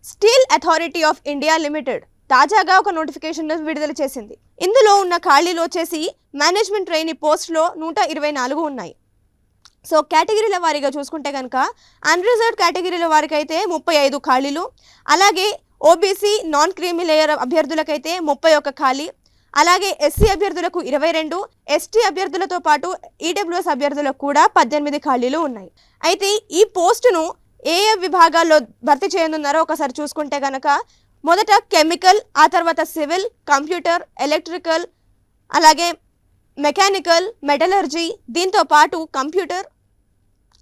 Steel authority of India limited తాజాగా ఒక notification విడుదల చేసింది. ఇందులో ఉన్న ఖాళీలు వచ్చేసి మేనేజ్మెంట్ ట్రైనీ పోస్ట్లో 124 ఉన్నాయి. సో కేటగిరీల వారీగా చూసుకుంటే కనుక అన్రిజర్వ్డ్ కేటగిరీల వారికి అయితే 35 ఖాళీలు, అలాగే ఓబీసీ నాన్ క్రీమీ లేయర్ అభ్యర్థులకైతే 31 ఖాళీ, అలాగే ఎస్సీ అభ్యర్థులకు 22, ఎస్టీ అభ్యర్థులతో పాటు ఈడబ్ల్యూఎస్ అభ్యర్థులకు కూడా 18 ఖాళీలు ఉన్నాయి. అయితే ఈ పోస్టును ఏ విభాగాల్లో భర్తీ చేయనున్నారో ఒకసారి చూసుకుంటే కనుక మొదట కెమికల్, ఆ తర్వాత సివిల్, కంప్యూటర్, ఎలక్ట్రికల్, అలాగే మెకానికల్, మెటలర్జీ, దీంతో పాటు కంప్యూటర్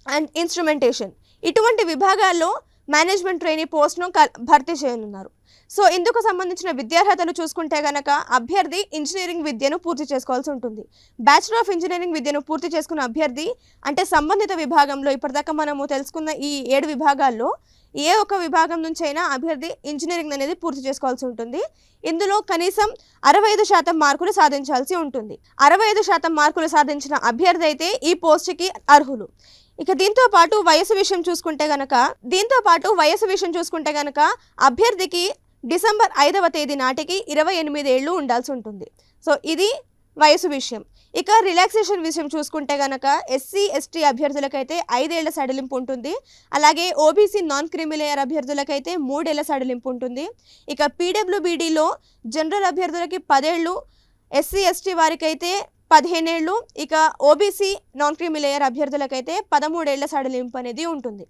అండ్ ఇన్స్ట్రుమెంటేషన్, ఇటువంటి విభాగాల్లో మేనేజ్మెంట్ ట్రైనీ పోస్ట్ను భర్తీ చేయనున్నారు. సో ఇందుకు సంబంధించిన విద్యార్హతలు చూసుకుంటే కనుక అభ్యర్థి ఇంజనీరింగ్ విద్యను పూర్తి చేసుకోవాల్సి ఉంటుంది. బ్యాచిలర్ ఆఫ్ ఇంజనీరింగ్ విద్యను పూర్తి చేసుకున్న అభ్యర్థి అంటే సంబంధిత విభాగంలో ఇప్పటిదాకా మనము తెలుసుకున్న ఈ 7 విభాగాల్లో ఏ ఒక్క విభాగం నుంచైనా అభ్యర్థి ఇంజనీరింగ్ అనేది పూర్తి చేసుకోవాల్సి ఉంటుంది. ఇందులో కనీసం 65% మార్కులు సాధించాల్సి ఉంటుంది. 65% మార్కులు సాధించిన అభ్యర్థి అయితే ఈ పోస్ట్కి అర్హులు. ఇక దీంతో పాటు వయసు విషయం చూసుకుంటే గనక అభ్యర్థికి డిసెంబర్ 5వ తేదీ నాటికి 28 ఏళ్ళు ఉండాల్సి ఉంటుంది. సో ఇది వయసు విషయం. ఇక రిలాక్సేషన్ విషయం చూసుకుంటే గనక ఎస్సీ ఎస్టీ అభ్యర్థులకైతే 5 ఏళ్ల సడలింపు ఉంటుంది. అలాగే ఓబీసీ నాన్ క్రీమీ లేయర్ అభ్యర్థులకైతే 3 ఏళ్ల సడలింపు ఉంటుంది. ఇక పీడబ్ల్యూబీడీలో జనరల్ అభ్యర్థులకి 10 ఏళ్ళు, ఎస్సీ ఎస్టీ వారికైతే 15 ఏళ్ళు, ఇక ఓబీసీ నాన్ క్రీమీ లేయర్ అభ్యర్థులకైతే 13 ఏళ్ల సడలింపు అనేది ఉంటుంది.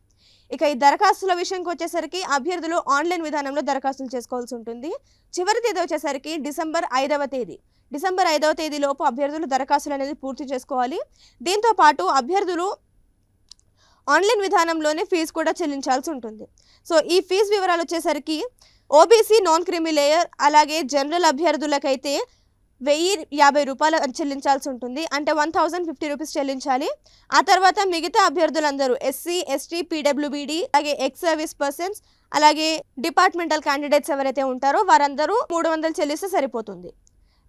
ఇక ఈ దరఖాస్తుల విషయంకి వచ్చేసరికి అభ్యర్థులు ఆన్లైన్ విధానంలో దరఖాస్తులు చేసుకోవాల్సి ఉంటుంది. చివరి తేదీ వచ్చేసరికి డిసెంబర్ 5వ తేదీ. డిసెంబర్ 5వ తేదీలోపు అభ్యర్థులు దరఖాస్తులు అనేది పూర్తి చేసుకోవాలి. దీంతో పాటు అభ్యర్థులు ఆన్లైన్ విధానంలోనే ఫీజు కూడా చెల్లించాల్సి ఉంటుంది. సో ఈ ఫీజు వివరాలు వచ్చేసరికి ఓబీసీ నాన్ క్రీమీ లేయర్ అలాగే జనరల్ అభ్యర్థులకైతే 1050 రూపాయలు చెల్లించాల్సి ఉంటుంది. అంటే 1050 రూపీస్ చెల్లించాలి. ఆ తర్వాత మిగతా అభ్యర్థులందరూ ఎస్సీ ఎస్టీ పీడబ్ల్యూబీడీ అలాగే ఎక్స్ సర్వీస్ పర్సన్స్ అలాగే డిపార్ట్మెంటల్ క్యాండిడేట్స్ ఎవరైతే ఉంటారో వారందరూ 300 చెల్లిస్తే సరిపోతుంది.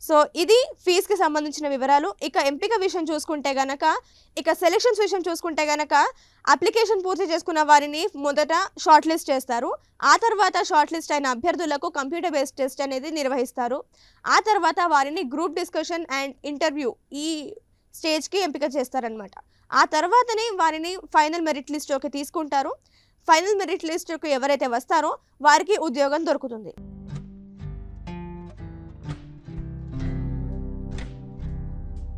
సో ఇది ఫీజుకి సంబంధించిన వివరాలు. ఇక ఎంపిక విషయం చూసుకుంటే గనక సెలక్షన్స్ విషయం చూసుకుంటే గనక అప్లికేషన్ పూర్తి చేసుకున్న వారిని మొదట షార్ట్ లిస్ట్ చేస్తారు. ఆ తర్వాత షార్ట్ లిస్ట్ అయిన అభ్యర్థులకు కంప్యూటర్ బేస్డ్ టెస్ట్ అనేది నిర్వహిస్తారు. ఆ తర్వాత వారిని గ్రూప్ డిస్కషన్ అండ్ ఇంటర్వ్యూ ఈ స్టేజ్కి ఎంపిక చేస్తారనమాట. ఆ తర్వాతనే వారిని ఫైనల్ మెరిట్ లిస్ట్లోకి తీసుకుంటారు. ఫైనల్ మెరిట్ లిస్ట్కి ఎవరైతే వస్తారో వారికి ఉద్యోగం దొరుకుతుంది.